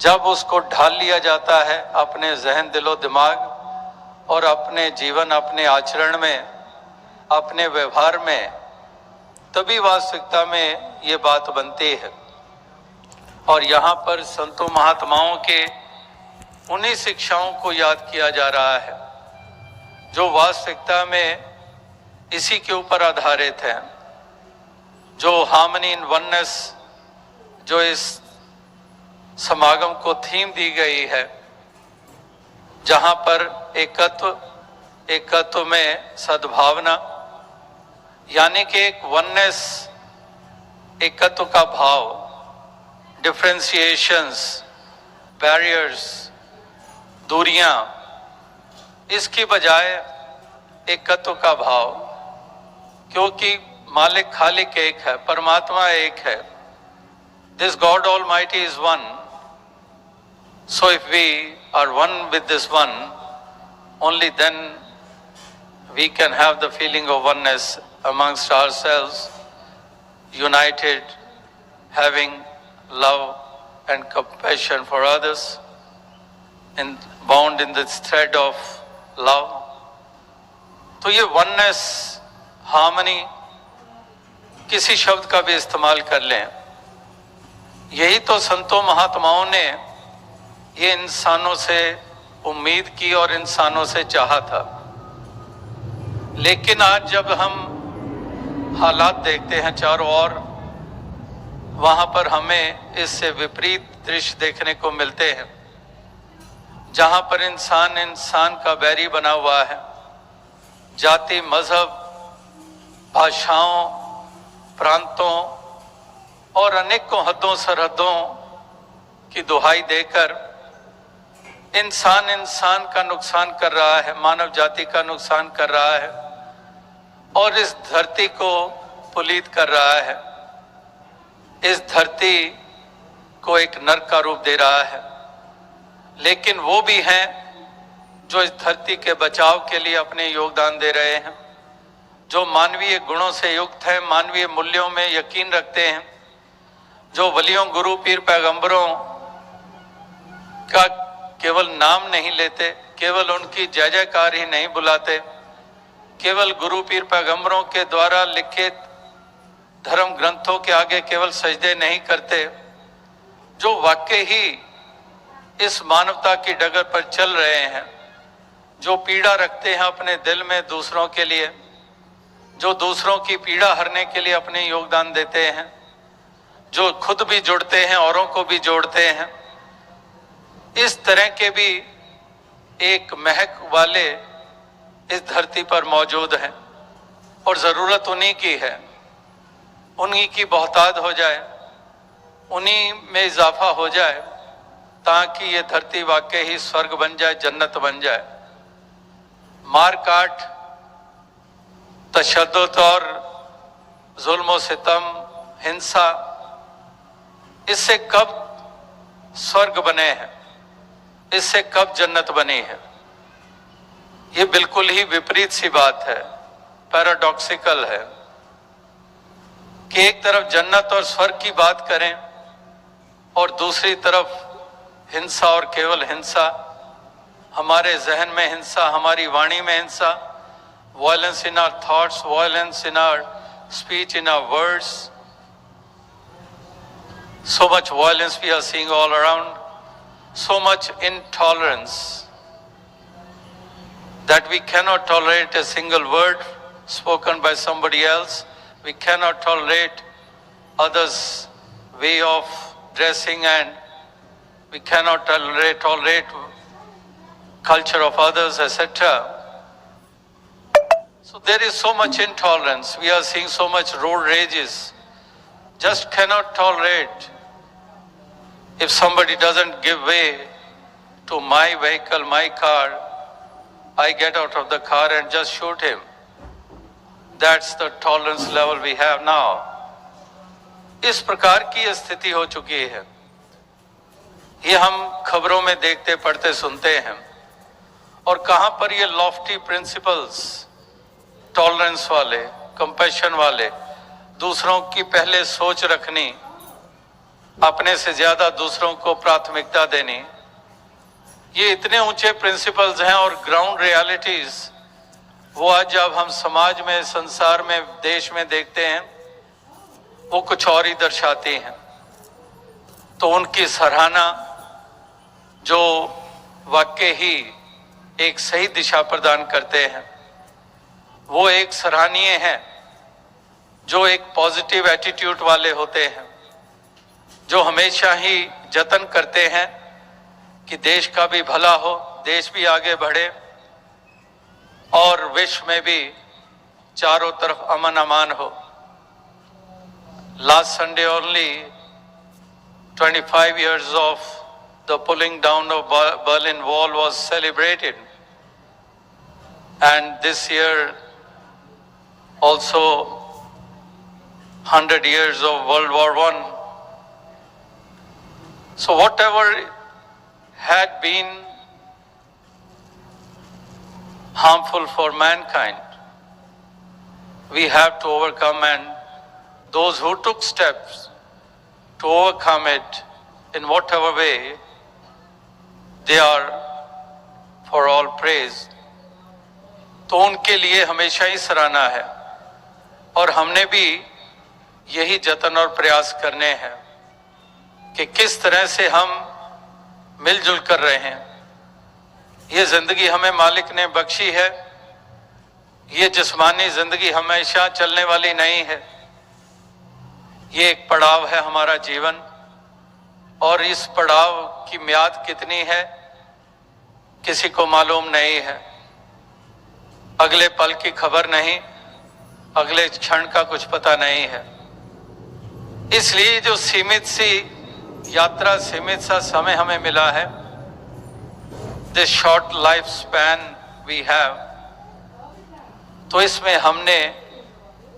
जब उसको ढाल लिया जाता है अपने जहन दिलो दिमाग और अपने जीवन, अपने आचरण में, अपने व्यवहार में, तभी वास्तविकता में ये बात बनती है। और यहाँ पर संतों महात्माओं के उन्हीं शिक्षाओं को याद किया जा रहा है जो वास्तविकता में इसी के ऊपर आधारित है। जो हार्मनी इन वननेस, जो इस समागम को थीम दी गई है, जहां पर एकत्व में सद्भावना, यानी कि एक वननेस, एकत्व का भाव, डिफरेंशिएशंस, बैरियर्स, दूरियां, इसकी बजाय एकत्व का भाव, क्योंकि मालिक खालिक एक है, परमात्मा एक है। This God Almighty is one. So if we are one with this one, only then we can have the feeling of oneness amongst ourselves, united, having love and compassion for others, and bound in this thread of love. तो ये oneness, harmony, किसी शब्द का भी इस्तेमाल कर लें, यही तो संतों महात्माओं ने ये इंसानों से उम्मीद की और इंसानों से चाहा था। लेकिन आज जब हम हालात देखते हैं चारों ओर, वहां पर हमें इससे विपरीत दृश्य देखने को मिलते हैं, जहां पर इंसान इंसान का बैरी बना हुआ है। जाति, मजहब, भाषाओं, प्रांतों और अनेकों हदों सरहदों की दुहाई देकर इंसान इंसान का नुकसान कर रहा है, मानव जाति का नुकसान कर रहा है और इस धरती को पुलीत कर रहा है, इस धरती को एक नरक का रूप दे रहा है। लेकिन वो भी हैं जो इस धरती के बचाव के लिए अपने योगदान दे रहे हैं, जो मानवीय गुणों से युक्त हैं, मानवीय मूल्यों में यकीन रखते हैं, जो वलियों, गुरु, पीर, पैगंबरों का केवल नाम नहीं लेते, केवल उनकी जय जयकार ही नहीं बुलाते, केवल गुरु, पीर, पैगंबरों के द्वारा लिखित धर्म ग्रंथों के आगे केवल सजदे नहीं करते, जो वाकई ही इस मानवता की डगर पर चल रहे हैं, जो पीड़ा रखते हैं अपने दिल में दूसरों के लिए, जो दूसरों की पीड़ा हरने के लिए अपने योगदान देते हैं, जो खुद भी जुड़ते हैं, औरों को भी जोड़ते हैं। इस तरह के भी एक महक वाले इस धरती पर मौजूद हैं और ज़रूरत उन्हीं की है, उन्हीं की बहुतात हो जाए, उन्हीं में इजाफा हो जाए, ताकि ये धरती वाकई ही स्वर्ग बन जाए, जन्नत बन जाए। मार काट, तशद्दुद और जुल्म सितम, हिंसा, इससे कब स्वर्ग बने हैं, इससे कब जन्नत बनी है? ये बिल्कुल ही विपरीत सी बात है, पैराडॉक्सिकल है कि एक तरफ जन्नत और स्वर्ग की बात करें और दूसरी तरफ हिंसा और केवल हिंसा, हमारे जहन में हिंसा, हमारी वाणी में हिंसा, violence in our thoughts, violence in our speech, in our words. So much violence we are seeing all around, so much intolerance that we cannot tolerate a single word spoken by somebody else. We cannot tolerate others' way of dressing, and we cannot tolerate culture of others, etc. So there is so much intolerance. We are seeing so much road rages. Just cannot tolerate. If somebody doesn't give way to my vehicle, my car, I get out of the car and just shoot him. That's the tolerance level we have now. इस प्रकार की स्थिति हो चुकी है। ये हम खबरों में देखते, पढ़ते, सुनते हैं। और कहां पर ये लॉफ्टी प्रिंसिपल्स, टॉलरेंस वाले, कंपैशन वाले, दूसरों की पहले सोच रखनी, अपने से ज्यादा दूसरों को प्राथमिकता देनी, ये इतने ऊंचे प्रिंसिपल्स हैं और ग्राउंड रियलिटीज वो आज जब हम समाज में, संसार में, देश में देखते हैं वो कुछ और ही दर्शाती हैं। तो उनकी सराहना जो वाकई ही एक सही दिशा प्रदान करते हैं, वो एक सराहनीय है, जो एक पॉजिटिव एटीट्यूड वाले होते हैं, जो हमेशा ही जतन करते हैं कि देश का भी भला हो, देश भी आगे बढ़े और विश्व में भी चारों तरफ अमन अमान हो। Last Sunday only 25 years of the pulling down of Berlin Wall was celebrated, and this year also 100 years of World War I. So whatever had been harmful for mankind, we have to overcome, and those who took steps to overcome it in whatever way, they are for all praise. तो उनके लिए हमेशा ही सराहना है और हमने भी यही जतन और प्रयास करने हैं कि किस तरह से हम मिलजुल कर रहे हैं। ये जिंदगी हमें मालिक ने बख्शी है, ये जिस्मानी जिंदगी हमेशा चलने वाली नहीं है, ये एक पड़ाव है हमारा जीवन, और इस पड़ाव की म्याद कितनी है किसी को मालूम नहीं है। अगले पल की खबर नहीं, अगले क्षण का कुछ पता नहीं है। इसलिए जो सीमित सी यात्रा, सीमित सा समय हमें मिला है, this short life span we have, तो इसमें हमने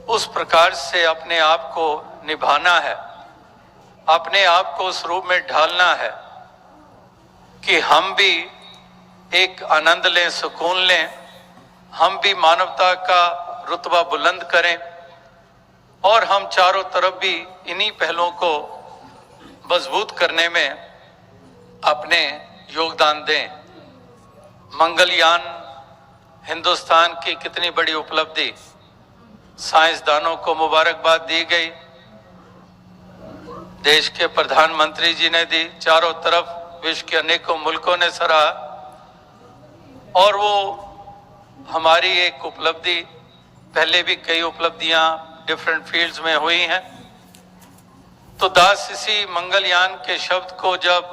उस प्रकार से अपने आप को निभाना है, अपने आप को उस रूप में ढालना है कि हम भी एक आनंद लें, सुकून लें, हम भी मानवता का रुतबा बुलंद करें और हम चारों तरफ भी इन्हीं पहलों को मजबूत करने में अपने योगदान दें। मंगलयान हिंदुस्तान की कितनी बड़ी उपलब्धि, साइंसदानों को मुबारकबाद दी गई, देश के प्रधानमंत्री जी ने दी, चारों तरफ विश्व के अनेकों मुल्कों ने सराहा, और वो हमारी एक उपलब्धि, पहले भी कई उपलब्धियां डिफरेंट फील्ड्स में हुई हैं। तो दास इसी मंगलयान के शब्द को जब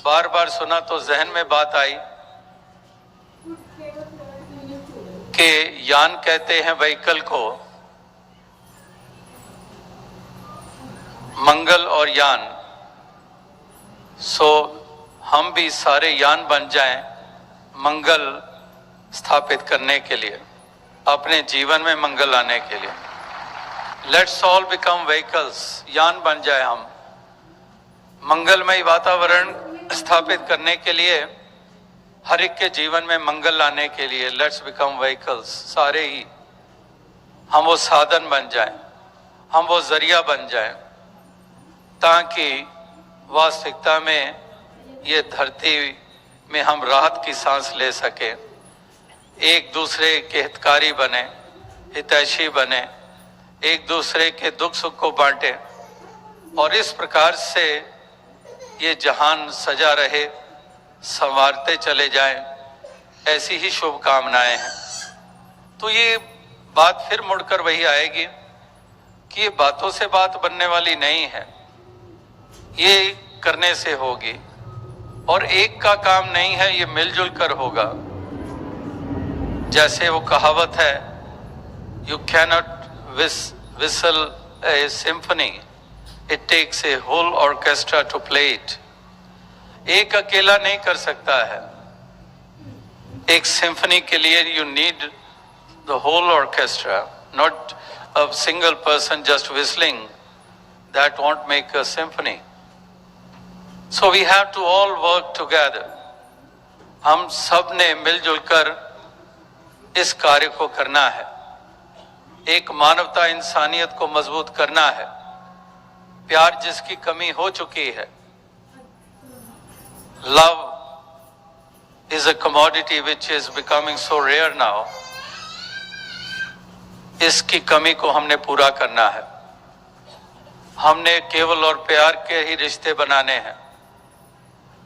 बार बार सुना तो जहन में बात आई कि यान कहते हैं व्हीकल को, मंगल और यान, सो हम भी सारे यान बन जाएं मंगल स्थापित करने के लिए, अपने जीवन में मंगल लाने के लिए। लेट्स ऑल बिकम व्हीकल्स, यान बन जाए हम, मंगलमय वातावरण स्थापित करने के लिए, हर एक के जीवन में मंगल लाने के लिए। लेट्स बिकम व्हीकल्स, सारे ही हम वो साधन बन जाएं, हम वो जरिया बन जाएं, ताकि वास्तविकता में ये धरती में हम राहत की सांस ले सके, एक दूसरे के हितकारी बने, हितैषी बने, एक दूसरे के दुख सुख को बांटे, और इस प्रकार से ये जहान सजा रहे, संवारते चले जाएं, ऐसी ही शुभकामनाएं हैं। तो ये बात फिर मुड़कर वही आएगी कि ये बातों से बात बनने वाली नहीं है, ये करने से होगी, और एक का काम नहीं है, ये मिलजुल कर होगा। जैसे वो कहावत है, you cannot whistle a symphony, it takes a whole orchestra to play it. एक अकेला नहीं कर सकता है, एक सिम्फनी के लिए you need the whole orchestra, not a single person just whistling, that won't make a symphony. So we have to all work together. हम सब ने मिलजुल कर इस कार्य को करना है, एक मानवता, इंसानियत को मजबूत करना है, प्यार जिसकी कमी हो चुकी है, love is a commodity which is becoming so rare now, इसकी कमी को हमने पूरा करना है। हमने केवल और प्यार के ही रिश्ते बनाने हैं,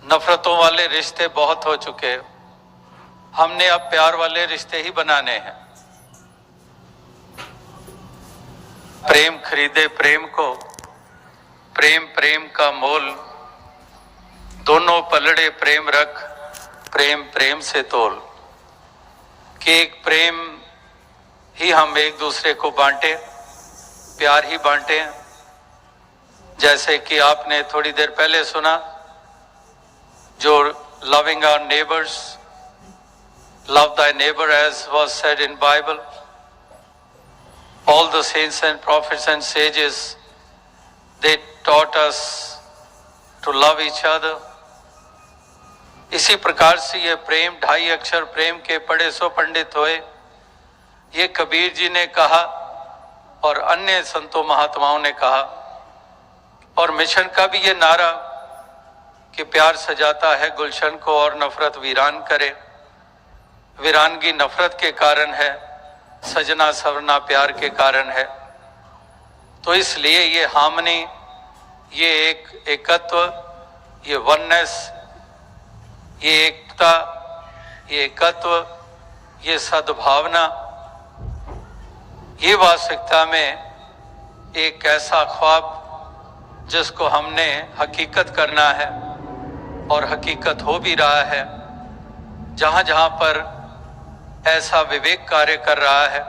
नफरतों वाले रिश्ते बहुत हो चुके हैं, हमने अब प्यार वाले रिश्ते ही बनाने हैं। प्रेम खरीदे प्रेम को, प्रेम प्रेम का मोल, दोनों पलड़े प्रेम रख, प्रेम प्रेम से तोल। कि एक प्रेम ही हम एक दूसरे को बांटे, प्यार ही बांटे। जैसे कि आपने थोड़ी देर पहले सुना, जो loving our neighbours, love thy neighbor as was said in Bible. All the saints and prophets and sages, they taught us to love each other. इसी प्रकार से ये प्रेम, 2.5 अक्षर प्रेम के पढ़े सो पंडित होए, ये कबीर जी ने कहा और अन्य संतों महात्माओं ने कहा। और मिशन का भी ये नारा कि प्यार सजाता है गुलशन को और नफरत वीरान करे। वीरानगी नफरत के कारण है, सजना सवरना प्यार के कारण है। तो इसलिए ये हार्मनी, ये एकत्व, ये वननेस, ये एकता, ये एकत्व, ये सद्भावना, ये वास्तविकता में एक ऐसा ख्वाब जिसको हमने हकीकत करना है और हकीकत हो भी रहा है। जहाँ जहाँ पर ऐसा विवेक कार्य कर रहा है,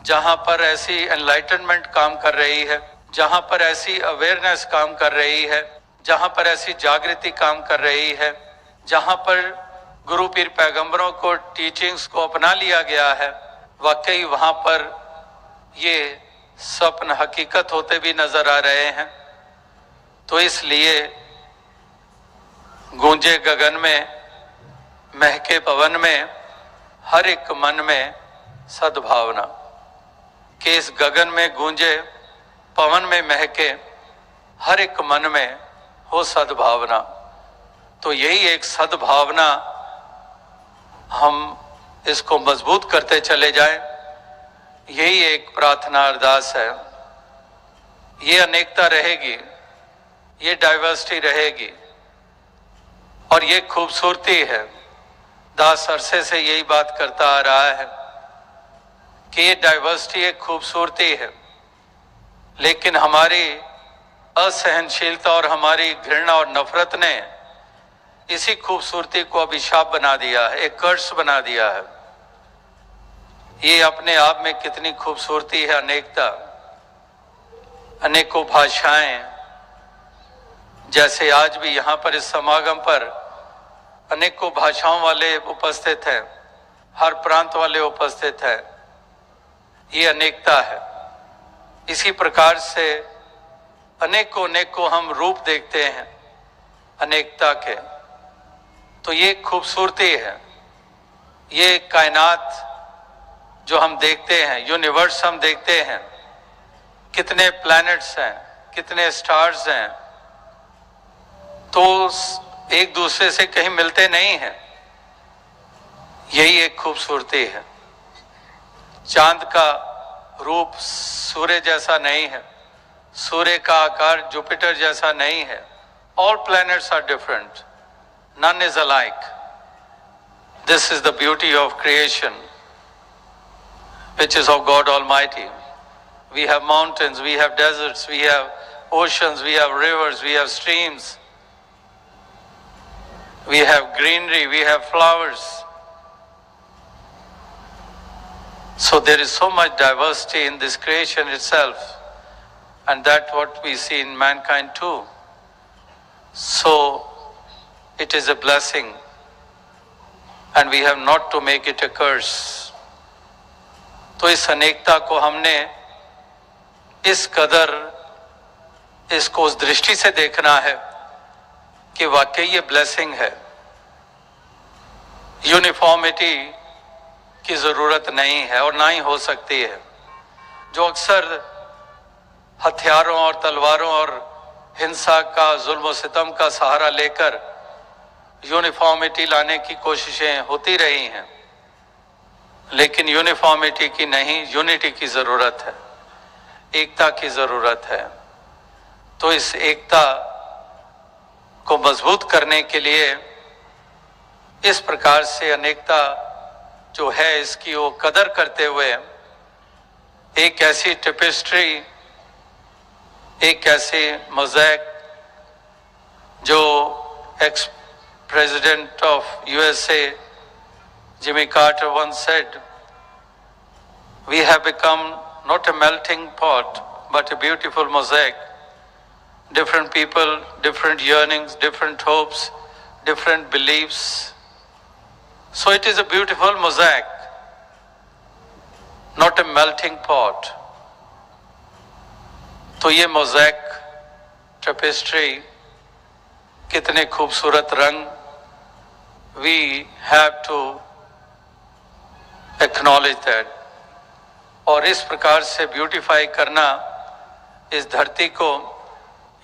जहाँ पर ऐसी एनलाइटनमेंट काम कर रही है, जहाँ पर ऐसी अवेयरनेस काम कर रही है, जहाँ पर ऐसी जागृति काम कर रही है, जहाँ पर गुरु पीर पैगंबरों को टीचिंग्स को अपना लिया गया है, वाकई वहाँ पर ये सपन हकीकत होते भी नजर आ रहे हैं। तो इसलिए गूंजे गगन में, महके पवन में, हर एक मन में सद्भावना। कि इस गगन में गूंजे, पवन में महके, हर एक मन में हो सद्भावना। तो यही एक सद्भावना, हम इसको मजबूत करते चले जाएं, यही एक प्रार्थना अरदास है। ये अनेकता रहेगी, ये डाइवर्सिटी रहेगी और ये खूबसूरती है। दास अरसे से यही बात करता आ रहा है कि ये डाइवर्सिटी एक खूबसूरती है, लेकिन हमारी असहनशीलता और हमारी घृणा और नफरत ने इसी खूबसूरती को अभिशाप बना दिया है, एक कर्स बना दिया है। ये अपने आप में कितनी खूबसूरती है, अनेकता, अनेकों भाषाएं। जैसे आज भी यहाँ पर इस समागम पर अनेकों भाषाओं वाले उपस्थित हैं, हर प्रांत वाले उपस्थित हैं। ये अनेकता है। इसी प्रकार से अनेकों हम रूप देखते हैं अनेकता के। तो ये खूबसूरती है, ये कायनात जो हम देखते हैं, यूनिवर्स हम देखते हैं, कितने प्लैनेट्स हैं, कितने स्टार्स हैं, तो एक दूसरे से कहीं मिलते नहीं हैं। यही एक खूबसूरती है। चांद का रूप सूर्य जैसा नहीं है, सूर्य का आकार जुपिटर जैसा नहीं है। All planets are different. None is alike. This is the beauty of creation, which is of God Almighty. We have mountains, we have deserts, we have oceans, we have rivers, we have streams, we have greenery, we have flowers. So there is so much diversity in this creation itself, and that's what we see in mankind too. So it is a blessing, and we have not to make it a curse. तो इस अनेकता को हमने इस कदर इसको उस दृष्टि से देखना है कि वाकई ये ब्लेसिंग है। यूनिफॉर्मिटी की जरूरत नहीं है और ना ही हो सकती है। जो अक्सर हथियारों और तलवारों और हिंसा का, जुल्म सितम का सहारा लेकर यूनिफॉर्मिटी लाने की कोशिशें होती रही हैं, लेकिन यूनिफॉर्मिटी की नहीं, यूनिटी की ज़रूरत है, एकता की ज़रूरत है। तो इस एकता को मजबूत करने के लिए इस प्रकार से अनेकता जो है इसकी वो कदर करते हुए एक ऐसी टेपेस्ट्री, एक ऐसी मोज़ैक जो ex president of USA Jimmy Carter once said, "We have become not a melting pot, but a beautiful mosaic. Different people, different yearnings, different hopes, different beliefs. So it is a beautiful mosaic, not a melting pot." तो ये mosaic tapestry कितने खूबसूरत रंग, we have to acknowledge that, और इस प्रकार से beautify करना इस धरती को,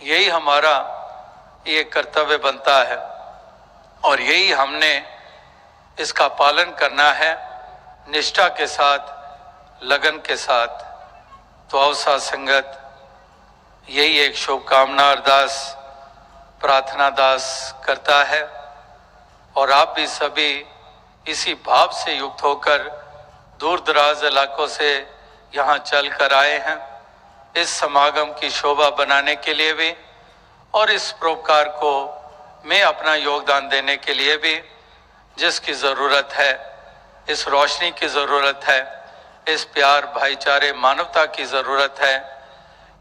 यही हमारा ये कर्तव्य बनता है और यही हमने इसका पालन करना है निष्ठा के साथ, लगन के साथ। तो अवसा संगत यही एक शुभकामना अरदास प्रार्थना दास करता है और आप भी सभी इसी भाव से युक्त होकर दूर दराज इलाकों से यहाँ चल कर आए हैं इस समागम की शोभा बनाने के लिए भी और इस परोपकार को में अपना योगदान देने के लिए भी, जिसकी ज़रूरत है, इस रोशनी की ज़रूरत है, इस प्यार भाईचारे मानवता की ज़रूरत है,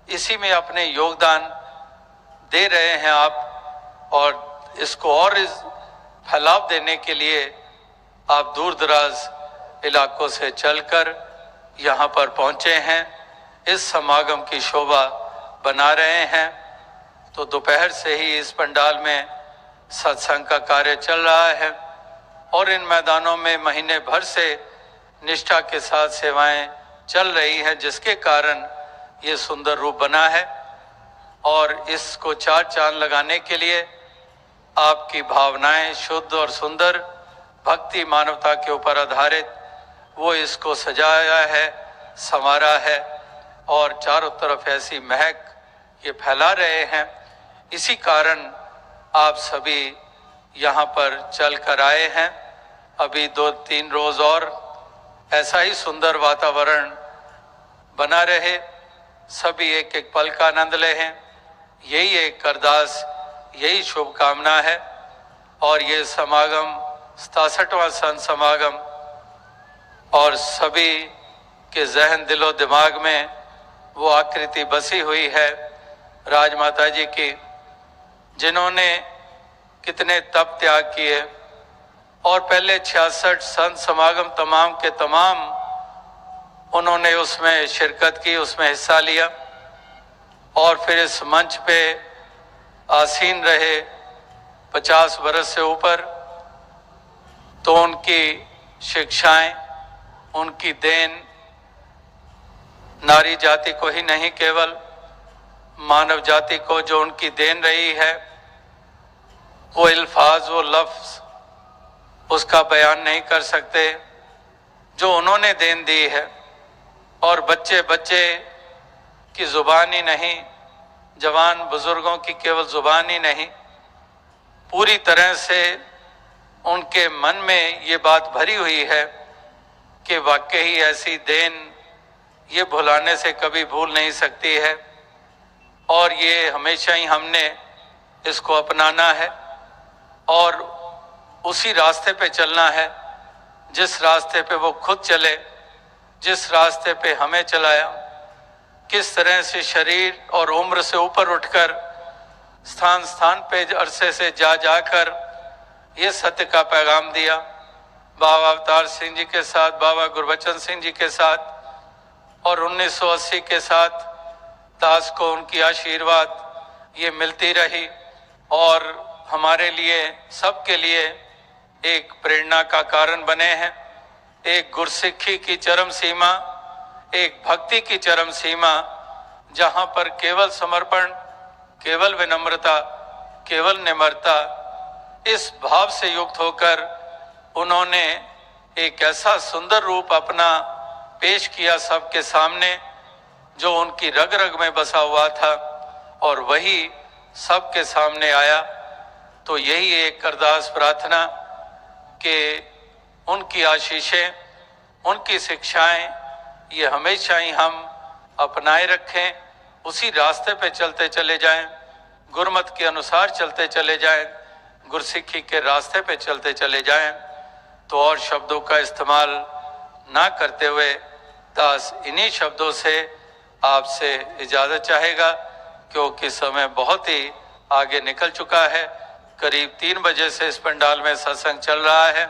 इसी में अपने योगदान दे रहे हैं आप और इसको और इस फैलाव देने के लिए आप दूर दराज इलाकों से चलकर यहाँ पर पहुँचे हैं, इस समागम की शोभा बना रहे हैं। तो दोपहर से ही इस पंडाल में सत्संग का कार्य चल रहा है और इन मैदानों में महीने भर से निष्ठा के साथ सेवाएं चल रही हैं, जिसके कारण ये सुंदर रूप बना है। और इसको चार चांद लगाने के लिए आपकी भावनाएं शुद्ध और सुंदर भक्ति मानवता के ऊपर आधारित वो इसको सजाया है, संवारा है और चारों तरफ ऐसी महक ये फैला रहे हैं। इसी कारण आप सभी यहाँ पर चल कर आए हैं। अभी 2-3 रोज और ऐसा ही सुंदर वातावरण बना रहे, सभी एक एक पल का आनंद लें, यही एक अरदास, यही शुभकामना है। और ये समागम 67वां संत समागम और सभी के जहन दिलो दिमाग में वो आकृति बसी हुई है राजमाता जी की, जिन्होंने कितने तप त्याग किए और पहले 66 संत समागम तमाम के तमाम उन्होंने उसमें शिरकत की, उसमें हिस्सा लिया और फिर इस मंच पे आसीन रहे 50 बरस से ऊपर। तो उनकी शिक्षाएं, उनकी देन नारी जाति को ही नहीं, केवल मानव जाति को जो उनकी देन रही है, वो अल्फाज, वो लफ्ज उसका बयान नहीं कर सकते जो उन्होंने देन दी है। और बच्चे बच्चे की ज़ुबान ही नहीं, जवान बुजुर्गों की केवल ज़ुबान ही नहीं, पूरी तरह से उनके मन में ये बात भरी हुई है कि वाकई ऐसी देन ये भुलाने से कभी भूल नहीं सकती है और ये हमेशा ही हमने इसको अपनाना है और उसी रास्ते पे चलना है जिस रास्ते पे वो खुद चले, जिस रास्ते पे हमें चलाया। किस तरह से शरीर और उम्र से ऊपर उठकर स्थान स्थान पे अरसे से जा जाकर ये सत्य का पैगाम दिया। बाबा अवतार सिंह जी के साथ, बाबा गुरबचन सिंह जी के साथ और 1980 के साथ दास को उनकी आशीर्वाद ये मिलती रही और हमारे लिए, सबके लिए एक प्रेरणा का कारण बने हैं। एक गुरसिक्खी की चरम सीमा, एक भक्ति की चरम सीमा, जहाँ पर केवल समर्पण, केवल विनम्रता, केवल निम्रता, इस भाव से युक्त होकर उन्होंने एक ऐसा सुंदर रूप अपना पेश किया सबके सामने जो उनकी रग रग में बसा हुआ था और वही सबके सामने आया। तो यही एक अरदास प्रार्थना कि उनकी आशीषें, उनकी शिक्षाएं ये हमेशा ही हम अपनाए रखें, उसी रास्ते पे चलते चले जाएं, गुरमत के अनुसार चलते चले जाएं, गुरसिक्खी के रास्ते पे चलते चले जाएं। तो और शब्दों का इस्तेमाल ना करते हुए दास इन्हीं शब्दों से आपसे इजाज़त चाहेगा, क्योंकि समय बहुत ही आगे निकल चुका है। करीब 3 बजे से इस पंडाल में सत्संग चल रहा है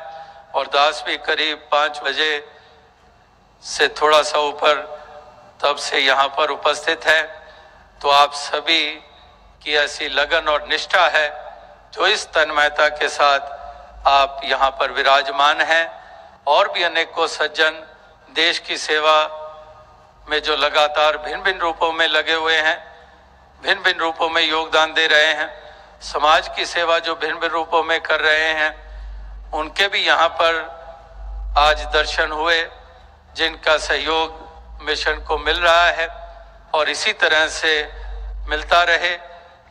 और दास भी करीब 5 बजे से थोड़ा सा ऊपर तब से यहाँ पर उपस्थित है। तो आप सभी की ऐसी लगन और निष्ठा है जो इस तन्मयता के साथ आप यहाँ पर विराजमान हैं। और भी अनेकों सज्जन देश की सेवा में जो लगातार भिन्न भिन्न रूपों में लगे हुए हैं, भिन्न भिन्न रूपों में योगदान दे रहे हैं, समाज की सेवा जो भिन्न भिन्न रूपों में कर रहे हैं, उनके भी यहाँ पर आज दर्शन हुए, जिनका सहयोग मिशन को मिल रहा है और इसी तरह से मिलता रहे।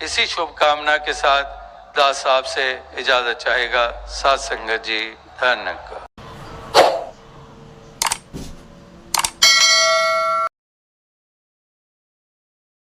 इसी शुभकामना के साथ दास साहब से इजाज़त चाहेगा। साथ संगत जी, धन्यवाद।